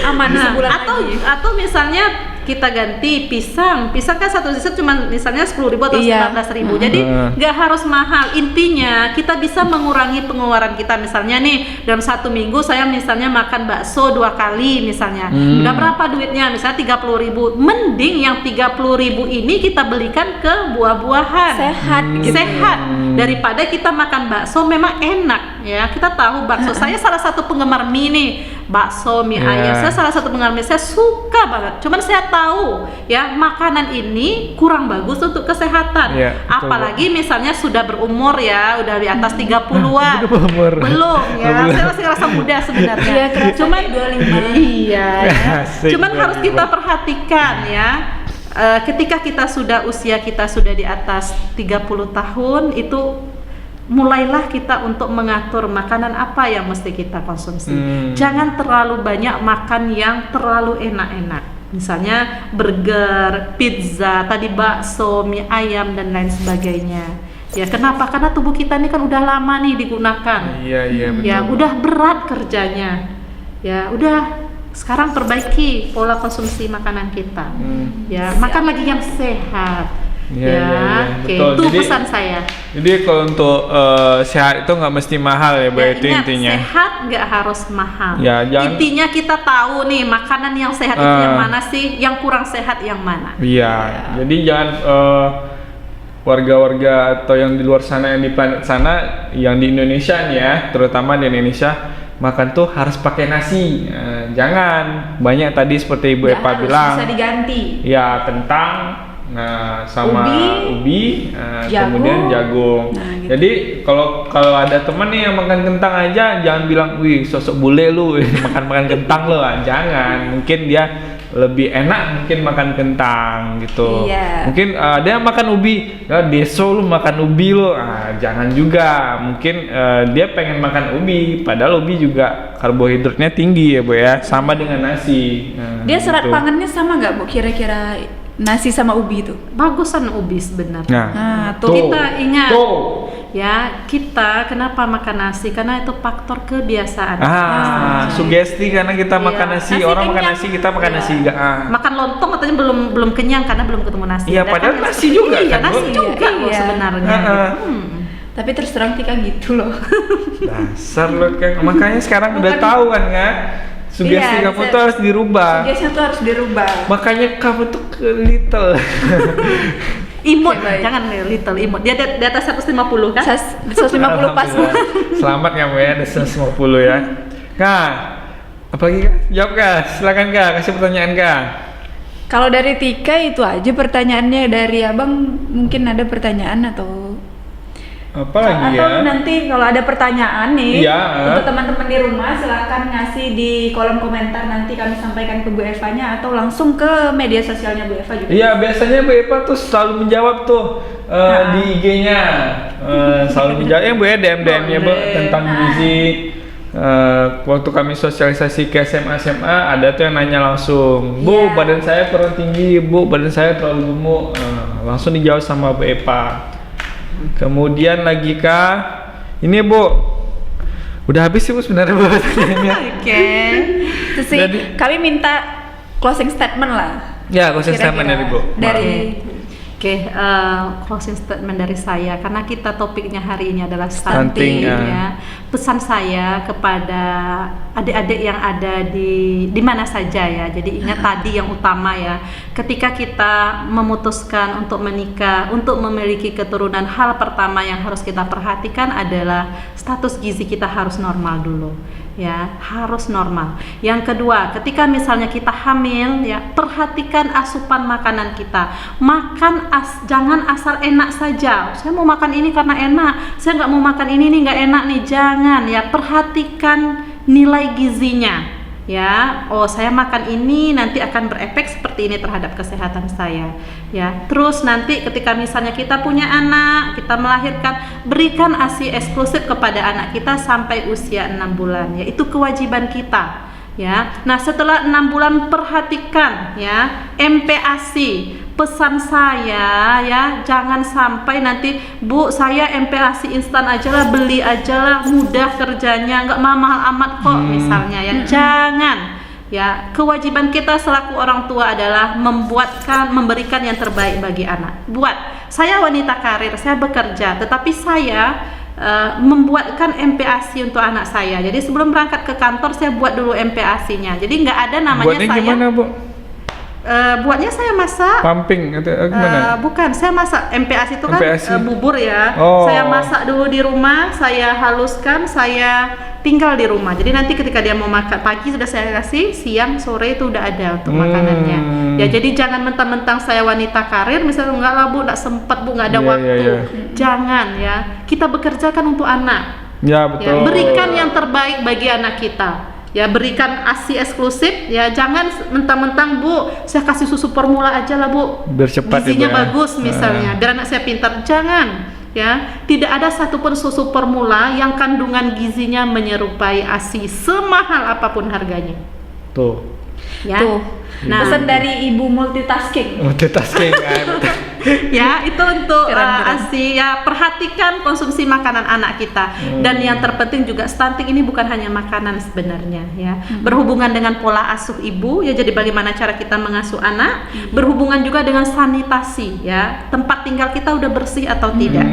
Aman Nah, sebulan lagi. atau misalnya kita ganti pisang kan satu sisir cuma misalnya 10.000 atau Iya. 19.000. Jadi nggak harus mahal. Intinya kita bisa mengurangi pengeluaran kita. Misalnya nih dalam 1 minggu saya misalnya makan bakso 2 kali misalnya. Udah berapa duitnya? Misalnya 30.000. Mending yang 30.000 ini kita belikan ke buah-buahan. Sehat gitu. Sehat daripada kita makan bakso. Memang enak ya. Kita tahu bakso. Saya salah satu penggemar mie nih. Bakso, mie ayam. Saya salah satu penggemar mie. Saya suka banget. Cuman saya tahu ya makanan ini kurang bagus untuk kesehatan. Iya, betul, Apalagi misalnya sudah berumur ya, udah di atas 30-an. Udah berumur. Belum ya. Belum. Saya masih ngerasa muda sebenarnya. Iya, kerasa Cuman kayak 25. iya ya. Asik, Cuman harus 25. kita perhatikan ya. Ketika usia kita sudah di atas 30 tahun itu mulailah kita untuk mengatur makanan apa yang mesti kita konsumsi. Jangan terlalu banyak makan yang terlalu enak-enak Misalnya burger, pizza, tadi bakso, mie ayam dan lain sebagainya. Ya kenapa? Karena tubuh kita ini kan udah lama nih digunakan. Iya betul. Ya udah berat kerjanya. Ya udah sekarang perbaiki pola konsumsi makanan kita. Ya makan lagi yang sehat. Iya, Oke, betul. itu Jadi, pesan saya. Jadi kalau untuk sehat itu nggak mesti mahal ya, Bu, Ya, itu ingat, intinya. sehat nggak harus mahal. Ya, jangan- Intinya kita tahu nih makanan yang sehat itu yang mana sih, yang kurang sehat yang mana. Iya, jadi jangan warga-warga atau yang di luar sana, yang di planet sana, yang di Indonesia nih ya, terutama di Indonesia, makan tuh harus pakai nasi. Jangan banyak tadi seperti Ibu Nggak Epa harus, bilang. bisa diganti. Ya, kentang, sama ubi, jagung. kemudian jagung. Nah, gitu. Jadi kalau ada teman nih yang makan kentang aja, jangan bilang, wih sosok bule lu, makan kentang lu. Jangan, mungkin dia lebih enak mungkin makan kentang gitu. Iya. Mungkin dia makan ubi, ya deso lu makan ubi lu. Jangan juga. Mungkin dia pengen makan ubi, padahal ubi juga karbohidratnya tinggi ya Bu ya, sama dengan nasi. Dia serat gitu. pangannya sama nggak Bu kira-kira nasi sama ubi itu? Bagusan ubi sebenarnya. Nah, tuh. Kita ingat. Tuh. Ya, kita kenapa makan nasi? Karena itu faktor kebiasaan. Sugesti karena kita Iya. makan nasi, Nasi orang makan kenyang. nasi, kita makan Iya. nasi juga. Makan lontong katanya belum kenyang karena belum ketemu nasi. Iya, Dan padahal kan nasi juga Iya, kan, Bu? nasi juga Iya, loh iya. sebenarnya. Tapi terus terang Tika gitu loh. Dasar lo kan, makanya sekarang udah tahu kan sugesti Iya, kamu bisa. tuh harus dirubah. Sugestinya tuh harus dirubah. Makanya kamu tuh little. Imut, Oke, baik. jangan little imut. Dia di atas 150 kan? 150 pas. Alhamdulillah. Selamat kamu ya, ada 150 ya. Kak, apa lagi Kak? Jawab Kak, silakan Kak, kasih pertanyaan Kak. Kalau dari Tika itu aja pertanyaannya, dari Abang mungkin ada pertanyaan atau Apa lagi atau ya? nanti kalau ada pertanyaan nih Iya. untuk teman-teman di rumah silakan ngasih di kolom komentar, nanti kami sampaikan ke Bu Eva-nya atau langsung ke media sosialnya Bu Eva juga. Iya, biasanya Bu Eva tuh selalu menjawab tuh di IG-nya. Selalu menjawab ya Bu ya, DM-DM-nya Bu Boleh. tentang gizi. Waktu kami sosialisasi ke SMA ada tuh yang nanya langsung, Bu, Iya. badan saya kurang tinggi, Bu, badan saya terlalu gemuk. Langsung dijawab sama Bu Eva. Kemudian lagi Kak, ini Bu, udah habis sih Bu sebenarnya Bu pertanyaannya. Oke. Terus sih, Jadi- kami minta closing statement lah. Ya, closing Kira-kira statement dari Bu. Dari Oke, closing statement dari saya karena kita topiknya hari ini adalah Stunting, stunting ya. Pesan saya kepada adik-adik yang ada di mana saja ya. Jadi ingat tadi yang utama ya. Ketika kita memutuskan untuk menikah, untuk memiliki keturunan, hal pertama yang harus kita perhatikan adalah status gizi kita harus normal dulu. Ya, harus normal. Yang kedua, ketika misalnya kita hamil ya, perhatikan asupan makanan kita. Makan jangan asal enak saja. Saya mau makan ini karena enak. Saya nggak mau makan ini nih nggak enak nih. Jangan ya, perhatikan nilai gizinya. Ya, oh saya makan ini nanti akan berefek seperti ini terhadap kesehatan saya. Ya, terus nanti ketika misalnya kita punya anak, kita melahirkan, berikan ASI eksklusif kepada anak kita sampai usia 6 bulan. Ya, itu kewajiban kita. Ya, nah setelah 6 bulan perhatikan ya MPASI. Pesan saya ya, jangan sampai nanti Bu saya MPASI instan aja lah, beli aja lah, mudah kerjanya, nggak mahal amat kok misalnya ya. Jangan ya, kewajiban kita selaku orang tua adalah memberikan yang terbaik bagi anak. Buat saya wanita karir, saya bekerja, tetapi saya membuatkan MPASI untuk anak saya. Jadi sebelum berangkat ke kantor saya buat dulu MPASI-nya. Jadi nggak ada namanya Buatnya saya. gimana Bu? Buatnya saya masak. Pumping atau gimana? Bukan, saya masak MPASI itu kan MPASI. bubur ya. Oh. Saya masak dulu di rumah, saya haluskan, saya tinggal di rumah. Jadi nanti ketika dia mau makan pagi sudah saya kasih, siang sore itu udah ada untuk makanannya. Ya jadi jangan mentang-mentang saya wanita karir, misalnya enggak lah Bu, enggak sempat Bu, enggak ada Iya, waktu. iya, iya. Jangan ya. Kita bekerja kan untuk anak. Ya Ya, betul. berikan yang terbaik bagi anak kita. Ya, berikan ASI eksklusif ya, jangan mentang-mentang Bu, saya kasih susu formula aja lah Bu. Biar cepat ya, gizinya Bu, ya. bagus misalnya, biar anak saya pintar. Jangan ya, tidak ada satupun susu formula yang kandungan gizinya menyerupai ASI semahal apapun harganya. Tuh. Ya. Tuh. Nah. Pesan dari ibu multitasking. Multitasking. Betul. Ya, itu untuk Keren. ASI ya, perhatikan konsumsi makanan anak kita. Dan yang terpenting juga, stunting ini bukan hanya makanan sebenarnya ya. Berhubungan dengan pola asuh ibu ya, jadi bagaimana cara kita mengasuh anak, berhubungan juga dengan sanitasi ya. Tempat tinggal kita udah bersih atau tidak.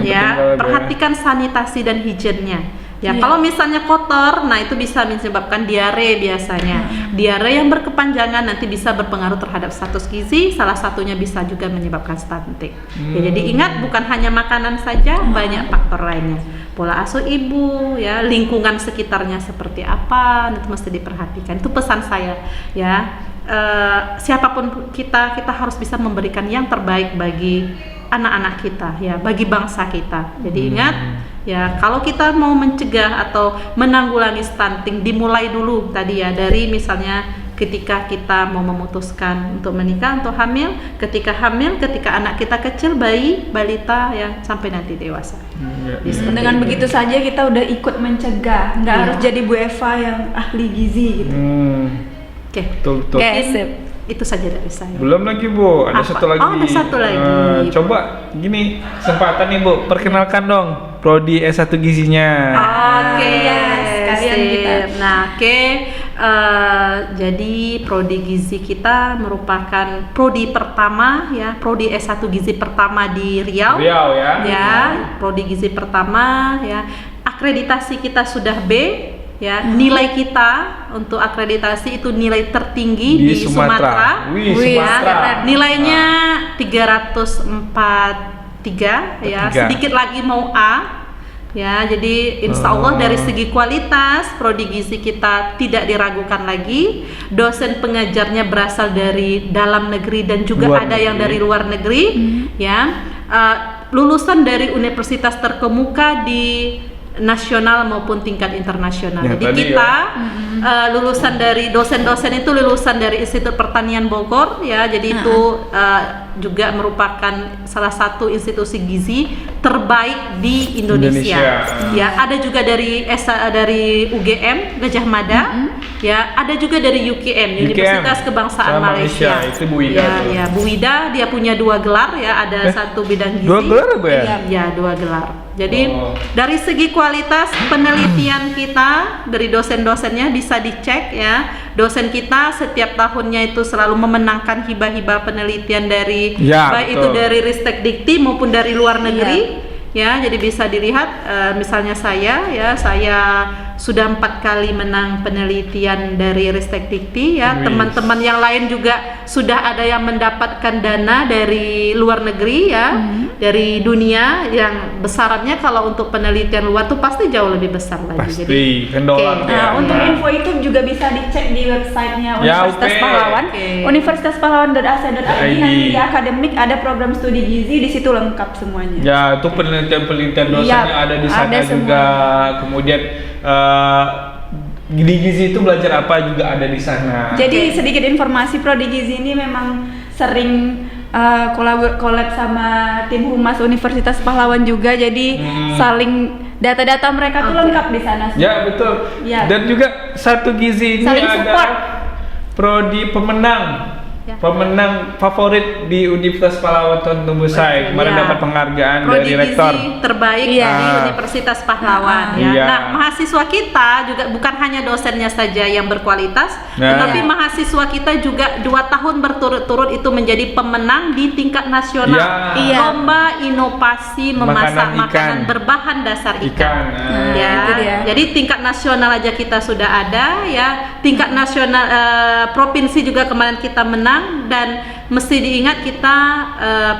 Ya, perhatikan sanitasi dan higiennya. Ya, Iya. kalau misalnya kotor, nah itu bisa menyebabkan diare biasanya. Diare yang berkepanjangan nanti bisa berpengaruh terhadap status gizi, salah satunya bisa juga menyebabkan stunting. Ya, jadi ingat, bukan hanya makanan saja, banyak faktor lainnya. Pola asuh ibu, ya, lingkungan sekitarnya seperti apa, itu mesti diperhatikan. Itu pesan saya, ya. Siapapun kita harus bisa memberikan yang terbaik bagi anak-anak kita, ya, bagi bangsa kita. Jadi ingat, ya, kalau kita mau mencegah atau menanggulangi stunting, dimulai dulu tadi ya, dari misalnya ketika kita mau memutuskan untuk menikah, untuk hamil, ketika anak kita kecil, bayi, balita, ya, sampai nanti dewasa. Dengan begitu saja kita udah ikut mencegah, nggak Iya. harus jadi Bu Eva yang ahli gizi gitu. Oke, Betul. Oke, Mungkin sip. itu saja dari saya. Belum lagi Bu, ada Apa? satu lagi. Oh, ada satu lagi. Coba gini, kesempatan nih Bu, perkenalkan dong prodi S1 gizinya. Oke, ya, sekalian sip. kita. Nah, jadi prodi gizi kita merupakan prodi pertama ya, prodi S1 gizi pertama di Riau. Riau ya. Ya, prodi gizi pertama ya. Akreditasi kita sudah B. Ya, nilai kita untuk akreditasi itu nilai tertinggi di Sumatera. Wih, Wih, Sumatera. keren. Nilainya 343 ya, Tiga. sedikit lagi mau A. Ya, jadi insya Allah dari segi kualitas prodi gizi kita tidak diragukan lagi. Dosen pengajarnya berasal dari dalam negeri dan juga Luar ada yang negeri. dari luar negeri. Ya, lulusan dari universitas terkemuka di nasional maupun tingkat internasional. Ya, Jadi tadi kita lulusan dari dosen-dosen itu lulusan dari Institut Pertanian Bogor ya. Jadi itu juga merupakan salah satu institusi gizi terbaik di Indonesia. Ya, ada juga dari dari UGM Gajah Mada. Ya, ada juga dari UKM, Universitas Kebangsaan sama Malaysia. Itu Bu Ida. Ya, tuh. ya, Bu Ida dia punya 2 gelar ya, ada satu bidang gizi. 2 gelar apa ya? Ya, 2 gelar. Jadi Oh. dari segi kualitas penelitian kita dari dosen-dosennya bisa dicek ya. Dosen kita setiap tahunnya itu selalu memenangkan hibah-hibah penelitian dari Ya, baik betul. itu dari Ristek Dikti maupun dari luar negeri. Ya, jadi bisa dilihat misalnya saya sudah 4 kali menang penelitian dari Ristek Dikti ya. Wih. Teman-teman yang lain juga sudah ada yang mendapatkan dana dari luar negeri ya, dari dunia yang besarannya kalau untuk penelitian luar tuh pasti jauh lebih besar lagi. Pasti, kan dolar Oke. ya. Nah, untuk info itu juga bisa dicek di websitenya Ya, Universitas oke. Pahlawan. Oke. Universitaspahlawan.ac.id. ID. Nanti di akademik ada program studi gizi, di situ lengkap semuanya. Ya, itu penelitian dosennya Iya, ada di sana ada juga. Kemudian di gizi itu belajar apa juga ada di sana. Jadi sedikit informasi, prodi gizi ini memang sering collab sama tim humas Universitas Pahlawan juga. Jadi saling data-data mereka tuh lengkap di sana. Ya, betul. Ya. Dan juga satu gizi ini Saling ada support. prodi pemenang. Ya. Pemenang favorit di Universitas Pahlawan tahun Tumbusai. Kemarin Ya. dapat penghargaan Prodi dari rektor. gizi terbaik Iya. di Universitas Pahlawan ya. Iya. Nah, mahasiswa kita juga bukan hanya dosennya saja yang berkualitas, Nah. tetapi mahasiswa kita juga 2 tahun berturut-turut itu menjadi pemenang di tingkat nasional. Ya. Iya. Lomba inovasi memasak Makanan makanan ikan. berbahan dasar Ikan. ikan. Ya, itu dia. jadi tingkat nasional aja kita sudah ada ya, tingkat nasional provinsi juga kemarin kita menang, dan mesti diingat kita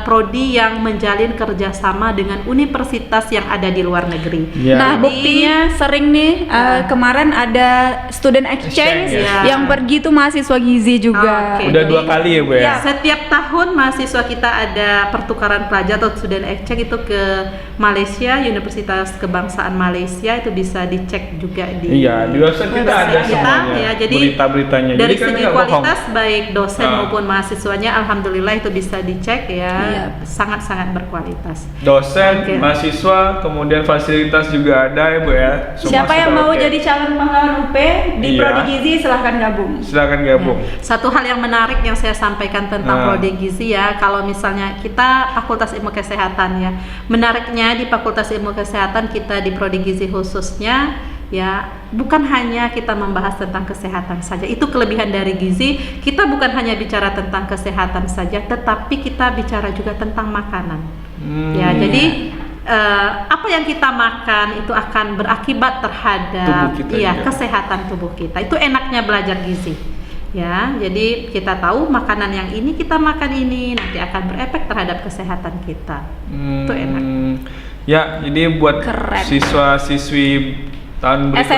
prodi yang menjalin kerjasama dengan universitas yang ada di luar negeri. Ya. Nah, Jadi- buktinya sering nih kemarin ada student exchange Exchange, ya. yang pergi tuh mahasiswa gizi juga. Oke. Udah Jadi- 2 kali ya, Bu ya? Ya, setiap tahun mahasiswa kita ada pertukaran pelajar atau student exchange itu ke Malaysia, Universitas Kebangsaan Malaysia, itu bisa dicek juga di Iya, di website kita ada website kita, semuanya. ya. Jadi berita-beritanya. dari Jadi kan segi nggak bohong. kualitas baik dosen Ah. maupun mahasiswanya alhamdulillah itu bisa dicek ya, Iya. sangat-sangat berkualitas. Dosen, Oke. mahasiswa, kemudian fasilitas juga ada ya Bu ya. Semua Siapa yang sudah mau oke. jadi calon pahlawan UP di Iya. Prodi Gizi silahkan gabung. Silakan gabung. Satu hal yang menarik yang saya sampaikan tentang Nah. prodi gizi ya, kalau misalnya kita Fakultas Ilmu Kesehatan ya, menariknya di Fakultas Ilmu Kesehatan kita di prodi gizi khususnya ya, bukan hanya kita membahas tentang kesehatan saja. Itu kelebihan dari gizi, kita bukan hanya bicara tentang kesehatan saja, tetapi kita bicara juga tentang makanan. Ya, jadi apa yang kita makan itu akan berakibat terhadap Tubuh kita ya juga. kesehatan tubuh kita. Itu enaknya belajar gizi. Ya, jadi kita tahu makanan yang ini kita makan ini nanti akan berefek terhadap kesehatan kita. Itu enak. Ya, jadi buat Keren. siswa-siswi tahun berikutnya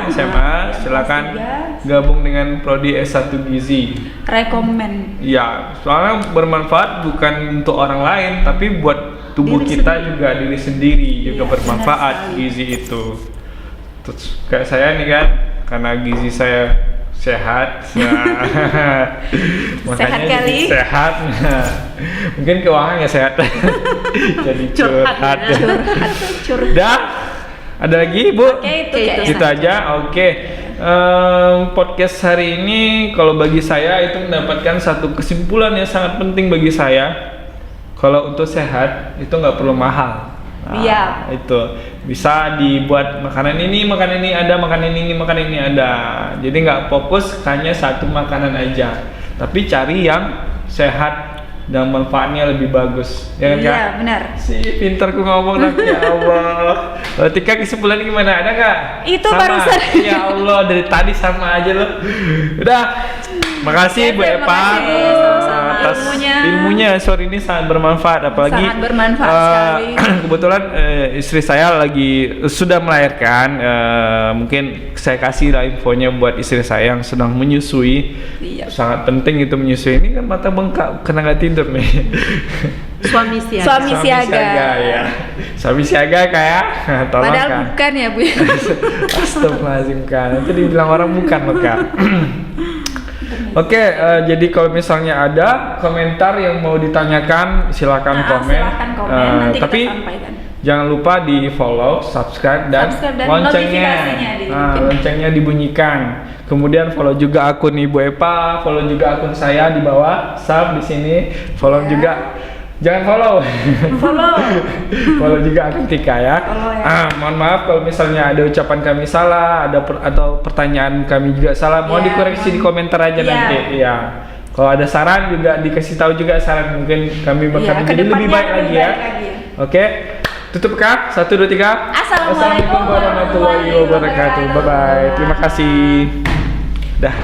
SMA, silakan S3. gabung dengan prodi S1 Gizi. Rekomen. Ya, soalnya bermanfaat bukan untuk orang lain, tapi buat tubuh Diri kita juga, diri sendiri juga Iya, bermanfaat benar sekali. gizi itu. Terus kayak saya nih kan, karena gizi saya sehat, Sehat kali. sehat. Mungkin keuangan ya sehat. Jadi Curhat curhat. ya. Curhat. Dah, ada lagi Bu? Oke, itu kayaknya. Gitu aja, oke. Podcast hari ini kalau bagi saya itu mendapatkan satu kesimpulan yang sangat penting bagi saya. Kalau untuk sehat itu nggak perlu mahal. Iya. Itu bisa dibuat makanan ini ada, makanan ini ada. Jadi nggak fokus hanya satu makanan aja, tapi cari yang sehat dan manfaatnya lebih bagus. Ya kan, Kak? Iya, benar. Si pintarku ngomong dong, ya Allah. Tika kesimpulan gimana, ada nggak? Itu Sama. barusan. Ya Allah, dari tadi sama aja loh. Udah, makasih Bu Terima Epa kasih, Bu. Sama-sama. atas Ilmunya. ilmunya. Sore ini sangat bermanfaat, apalagi Sangat bermanfaat sekali. kebetulan istri saya lagi sudah melahirkan. Mungkin saya kasih lah infonya buat istri saya yang sedang menyusui. Iya. Sangat penting itu menyusui. Ini kan mata bengkak, kena nggak tidur nih. Suami siaga. Suami siaga. Ya. Suami siaga kayak tolong Padahal Kak. bukan ya, Bu. Astagfirullahaladzim Kak. Nanti dibilang orang bukan loh Kak. Oke, jadi kalau misalnya ada komentar yang mau ditanyakan silakan komen. Silakan komen, nanti tapi kita sampaikan. jangan lupa di follow, subscribe dan loncengnya. notifikasinya dihidupin. Loncengnya dibunyikan. Kemudian follow juga akun Ibu Epa, follow juga akun saya di bawah, sub di sini, follow Ya. juga. Jangan follow. Follow. Follow juga akun Tika ya. Follow ya. Mohon maaf kalau misalnya ada ucapan kami salah, atau pertanyaan kami juga salah, mau Ya, dikoreksi di komentar aja ya. nanti. Iya. Kalau ada saran juga dikasih tahu juga saran, mungkin kami bakal Iya, jadi lebih kedepannya baik lagi ya. Oke. Tutup Kak. 1 2 3. Assalamualaikum warahmatullahi wabarakatuh. Bye bye. Terima kasih. Dah.